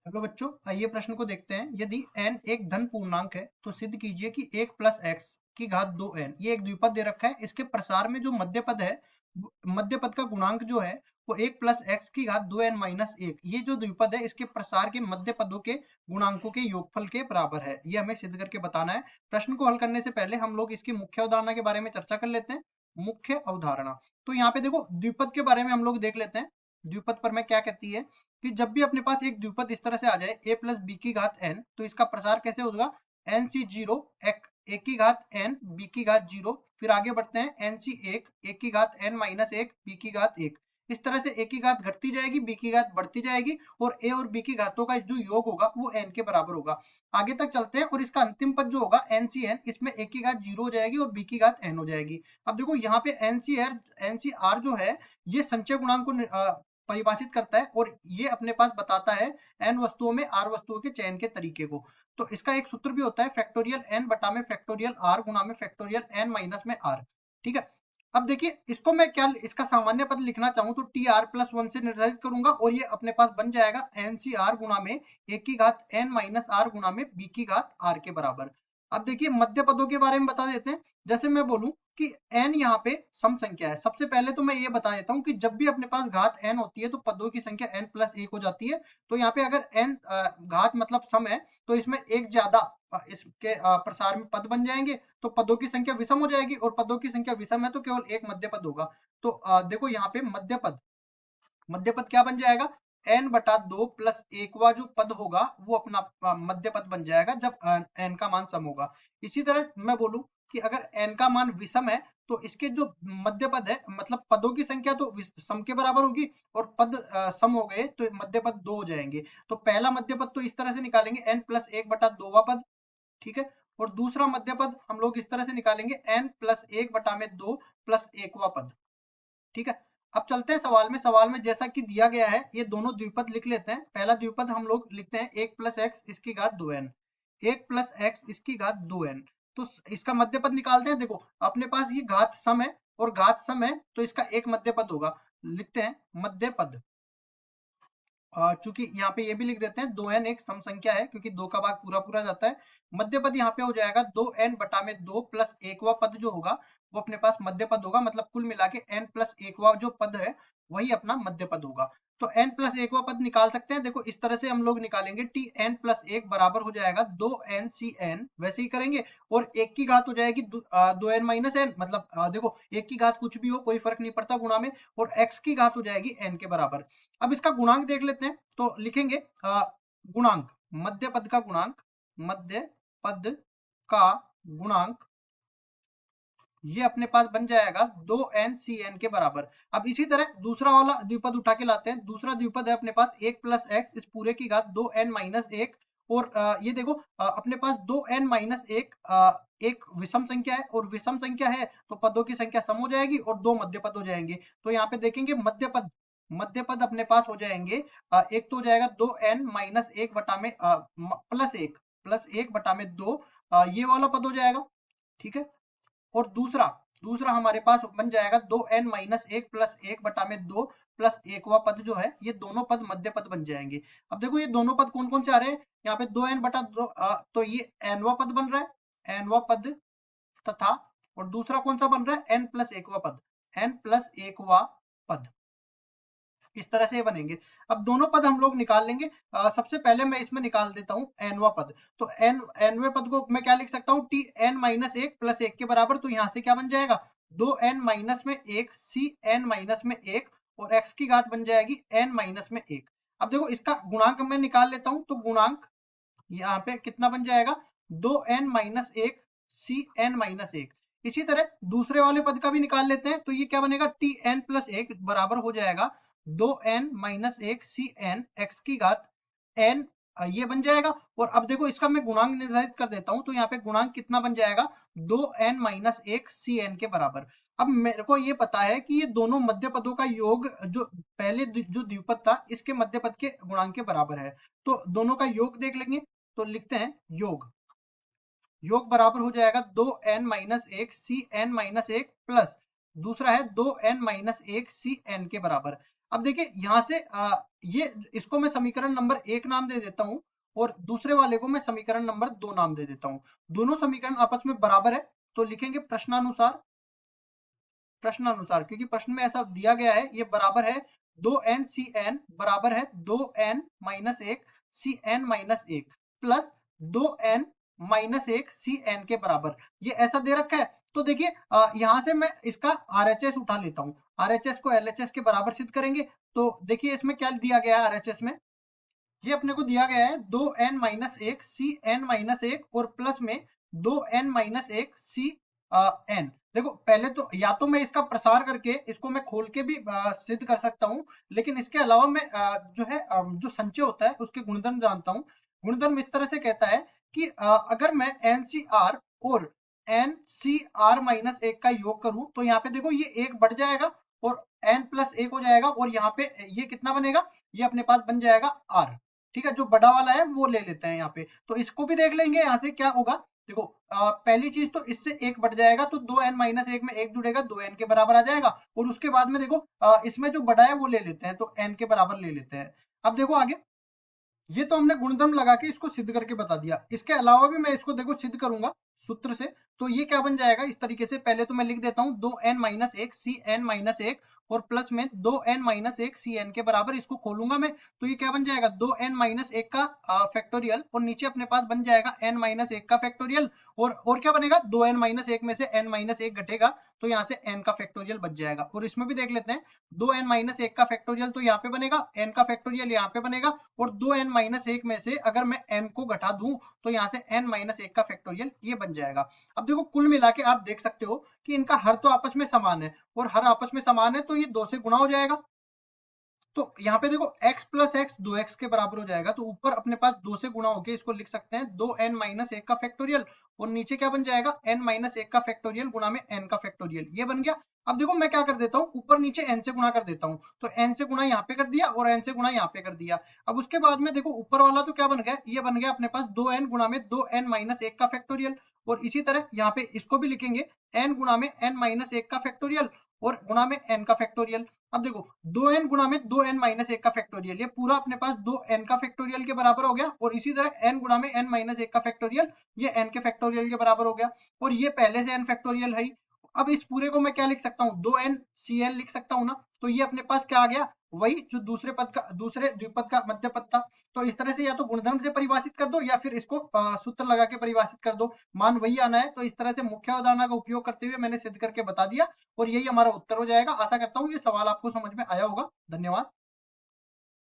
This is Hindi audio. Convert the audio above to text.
हेलो बच्चों, आइए प्रश्न को देखते हैं। यदि n एक धन पूर्णांक है तो सिद्ध कीजिए कि 1 प्लस एक्स की घात 2n, ये एक द्विपद दे रखा है। इसके प्रसार में जो मध्य पद है, मध्य पद का गुणांक जो है वो 1 प्लस एक्स की घात 2n माइनस 1, ये जो द्विपद है इसके प्रसार के मध्य पदों के गुणांकों के योगफल के बराबर है। ये हमें सिद्ध करके बताना है। प्रश्न को हल करने से पहले हम लोग इसकी मुख्य अवधारणा के बारे में चर्चा कर लेते हैं। मुख्य अवधारणा, तो यहाँ पे देखो द्विपद के बारे में हम लोग देख लेते हैं। द्विपद पर मैं क्या कहती है कि जब भी अपने पास एक द्विपद इस तरह से आ जाए a प्लस बी की घात n, तो इसका प्रसार कैसे होगा? एन सी जीरो ए की घात n b की घात 0, फिर आगे बढ़ते हैं एन सी एक ए की घात n माइनस 1 b की घात 1। इस तरह से a की घात घटती जाएगी, b की घात बढ़ती जाएगी और a और b की घातों का जो योग होगा वो n के बराबर होगा। आगे तक चलते हैं और इसका अंतिम पद जो होगा एन सी एन, इसमें a की घात 0 हो जाएगी और b की घात n हो जाएगी। अब देखो यहाँ पे एन सी आर जो है ये संचय गुणांक को परिभाषित करता है और ये अपने पास बताता है n वस्तुओं में r वस्तुओं के चयन के तरीके को। तो इसका एक सूत्र भी होता है फैक्टोरियल n बटा में फैक्टोरियल r गुना में फैक्टोरियल n माइनस में r। ठीक है, अब देखिए इसको मैं क्या इसका सामान्य पद लिखना चाहूँ तो टी आर प्लस 1 से निर्धारित करूंगा और ये अपने पास बन जाएगा एन सी आर गुना में ए की घात n माइनस आर गुना में b की घात r के बराबर। अब देखिए मध्य पदों के बारे में बता देते हैं। जैसे मैं बोलूं कि n यहाँ पे सम संख्या है, सबसे पहले तो मैं ये बता देता हूँ कि जब भी अपने पास घात n होती है तो पदों की संख्या n प्लस 1 हो जाती है। तो यहाँ पे अगर n घात मतलब सम है तो इसमें एक ज्यादा इसके प्रसार में पद बन जाएंगे तो पदों की संख्या विषम हो जाएगी और पदों की संख्या विषम है तो केवल एक मध्य पद होगा। तो देखो यहाँ पे मध्य पद क्या बन जाएगा? n बटा 2 प्लस एकवा जो पद होगा वो अपना मध्य पद बन जाएगा जब n का मान सम होगा। इसी तरह मैं बोलूं कि अगर n का मान विषम है तो इसके जो मध्य पद है मतलब पदों की संख्या तो सम के बराबर होगी और पद सम हो गए तो मध्य पद 2 हो जाएंगे। तो पहला मध्य पद तो इस तरह से निकालेंगे n प्लस 1 बटा 2वां पद। ठीक है, और दूसरा मध्य पद हम लोग इस तरह से निकालेंगे n प्लस 1 बटा में 2 प्लस 1वां पद। ठीक है, अब चलते हैं सवाल में। सवाल में जैसा कि दिया गया है ये दोनों द्विपद लिख लेते हैं। पहला द्विपद हम लोग लिखते हैं 1 प्लस एक्स इसकी घात 2n, 1 प्लस एक्स इसकी घात 2n। तो इसका मध्य पद निकालते हैं। देखो अपने पास ये घात सम है और घात सम है तो इसका एक मध्य पद होगा, लिखते हैं मध्य पद। चूंकि यहाँ पे ये भी लिख देते हैं 2n एक सम संख्या है क्योंकि 2 का भाग पूरा पूरा जाता है। मध्य पद यहाँ पे हो जाएगा 2n बटा में 2 प्लस एकवा पद जो होगा वो अपने पास मध्य पद होगा, मतलब कुल मिला के n प्लस एकवा जो पद है वही अपना मध्य पद होगा। तो n प्लस एकवा पद निकाल सकते हैं। देखो इस तरह से हम लोग निकालेंगे टी एन प्लस एक बराबर हो जाएगा 2n सी एन, वैसे ही करेंगे और एक की घात हो जाएगी 2n माइनस एन, मतलब देखो एक की घात कुछ भी हो कोई फर्क नहीं पड़ता गुणा में, और x की घात हो जाएगी n के बराबर। अब इसका गुणांक देख लेते हैं तो लिखेंगे गुणांक, मध्य पद का गुणांक, मध्य पद का गुणांक ये अपने पास बन जाएगा 2n सी एन के बराबर। अब इसी तरह दूसरा वाला द्विपद उठा के लाते हैं। दूसरा द्विपद है अपने पास 1 प्लस एक्स इस पूरे की घात 2n माइनस 1 और ये देखो अपने पास 2n माइनस 1 एक विषम संख्या है और विषम संख्या है तो पदों की संख्या सम हो जाएगी और दो मध्य पद हो जाएंगे। तो यहाँ पे देखेंगे मध्य पद अपने पास हो जाएंगे एक तो हो जाएगा 2n माइनस 1 बटा में प्लस 1 बटा में 2, ये वाला पद हो जाएगा। ठीक है, और दूसरा दूसरा हमारे पास बन जाएगा 2n माइनस 1 प्लस 1 बटा में 2 प्लस एकवा पद जो है ये दोनों पद मध्य पद बन जाएंगे। अब देखो ये दोनों पद कौन कौन से आ रहे हैं यहाँ पे 2n बटा 2, तो ये nवा पद बन रहा है, nवा पद, तथा और दूसरा कौन सा बन रहा है n प्लस एकवा पद, n प्लस एकवा पद। इस तरह से ये बनेंगे। अब दोनों पद हम लोग निकाल लेंगे। सबसे पहले मैं इसमें निकाल देता हूँ एनवा पद। तो एनवे पद को मैं क्या लिख सकता हूँ? टी एन माइनस 1 प्लस 1 के बराबर। तो यहाँ से क्या बन जाएगा? 2n माइनस में 1 सी एन माइनस में 1 और x की घात बन जाएगी n माइनस में 1। अब देखो इसका गुणांक मैं निकाल लेता हूँ तो गुणांक यहाँ पे कितना बन जाएगा? 2n minus 1 C n minus 1। इसी तरह दूसरे वाले पद का भी निकाल लेते हैं तो ये क्या बनेगा? टी एन प्लस 1 बराबर हो जाएगा 2n minus 1 C N x की घात n, ये बन जाएगा। और अब देखो इसका मैं गुणांक निर्धारित कर देता हूं तो यहाँ पे गुणांक कितना बन जाएगा? 2n माइनस 1 सी एन के बराबर। अब मेरे को ये पता है कि ये दोनों मध्य पदों का योग जो पहले जो द्विपद था इसके मध्य पद के गुणांक के बराबर है। तो दोनों का योग देख लेंगे तो लिखते हैं योग बराबर हो जाएगा 2n minus 1 C n minus 1 plus दूसरा है 2n माइनस 1 सी एन के बराबर। अब देखिए यहाँ से ये इसको मैं समीकरण नंबर 1 नाम दे देता हूँ और दूसरे वाले को मैं समीकरण नंबर 2 नाम दे देता हूँ। दोनों समीकरण आपस में बराबर है तो लिखेंगे प्रश्नानुसार, क्योंकि प्रश्न में ऐसा दिया गया है, ये बराबर है 2n cn बराबर है 2n minus 1 cn minus 1 plus 2n minus 1 cn के बराबर, ये ऐसा दे रखा है। तो देखिए यहां से मैं इसका RHS उठा लेता हूँ, RHS को LHS के बराबर सिद्ध करेंगे। तो देखिए इसमें क्या दिया गया है RHS में, ये अपने को दिया गया है 2n माइनस 1 cn माइनस 1 और प्लस में 2n माइनस 1 cn। देखो पहले तो या तो मैं इसका प्रसार करके इसको मैं खोल के भी सिद्ध कर सकता हूँ, लेकिन इसके अलावा मैं जो है जो संचय होता है उसके गुणधर्म जानता हूँ। गुणधर्म इस तरह से कहता है कि अगर मैं NCR और NCR माइनस 1 का योग करूं तो यहाँ पे देखो ये 1 बढ़ जाएगा और n प्लस 1 हो जाएगा और यहाँ पे ये कितना बनेगा, ये अपने पास बन जाएगा R। ठीक है, जो बड़ा वाला है वो ले लेते हैं यहाँ पे, तो इसको भी देख लेंगे यहाँ से क्या होगा। देखो पहली चीज तो इससे 1 बढ़ जाएगा तो 2n माइनस 1 में 1 जुड़ेगा 2n के बराबर आ जाएगा, और उसके बाद में देखो इसमें जो बड़ा है वो ले लेते हैं तो n के बराबर ले लेते हैं। अब देखो आगे, ये तो हमने गुणधर्म लगा के इसको सिद्ध करके बता दिया, इसके अलावा भी मैं इसको देखो सिद्ध करूंगा सूत्र से। तो ये क्या बन जाएगा इस तरीके से, पहले तो मैं लिख देता हूँ 2n माइनस 1 cn माइनस 1 और प्लस में 2n माइनस 1 cn के बराबर, इसको खोलूंगा मैं तो ये क्या बन जाएगा 2n माइनस 1 का फैक्टोरियल और नीचे अपने पास बन जाएगा n माइनस 1 का फैक्टोरियल, और क्या बनेगा 2n माइनस 1 में से n माइनस 1 घटेगा तो यहाँ से n का फैक्टोरियल बच जाएगा। और इसमें भी देख लेते हैं 2n माइनस 1 का फैक्टोरियल तो यहाँ पे बनेगा, n का फैक्टोरियल यहाँ पे बनेगा, और 2n माइनस 1 में से अगर मैं n को घटा दूं तो यहाँ से n माइनस 1 का फैक्टोरियल ये बन जाएगा। अब देखो कुल मिला के आप देख सकते हो कि इनका हर तो आपस में समान है, और हर आपस में समान है तो ये 2 से गुणा हो जाएगा। तो यहाँ पे देखो x प्लस x 2x के बराबर हो जाएगा, तो ऊपर अपने पास 2 से गुणा होके इसको लिख सकते हैं 2n माइनस 1 का फैक्टोरियल, और नीचे क्या बन जाएगा n माइनस 1 का फैक्टोरियल गुणा में n का फैक्टोरियल, ये बन गया। अब देखो मैं क्या कर देता हूँ, ऊपर नीचे n से गुणा कर देता हूँ, तो n से गुणा यहाँ पे कर दिया और n से गुणा यहाँ पे कर दिया। अब उसके बाद में देखो ऊपर वाला तो क्या बन गया, ये बन गया अपने पास 2n गुणा में 2n माइनस 1 का फैक्टोरियल, और इसी तरह यहाँ पे इसको भी लिखेंगे n गुणा में n माइनस 1 का फैक्टोरियल और गुणा में n का फैक्टोरियल। अब देखो 2n गुणा में 2n माइनस 1 का फैक्टोरियल, ये पूरा अपने पास 2n का फैक्टोरियल के बराबर हो गया, और इसी तरह n गुणा में n माइनस 1 का फैक्टोरियल, ये n के फैक्टोरियल के बराबर हो गया, और ये पहले से n फैक्टोरियल है ही। अब इस पूरे को मैं क्या लिख सकता हूँ 2n cn लिख सकता हूँ ना, तो ये अपने पास क्या आ गया, वही जो दूसरे पद का दूसरे द्विपद का मध्य पद था। तो इस तरह से या तो गुणधर्म से परिभाषित कर दो या फिर इसको सूत्र लगा के परिभाषित कर दो, मान वही आना है। तो इस तरह से मुख्य अवधारणा का उपयोग करते हुए मैंने सिद्ध करके बता दिया और यही हमारा उत्तर हो जाएगा। आशा करता हूँ ये सवाल आपको समझ में आया होगा। धन्यवाद।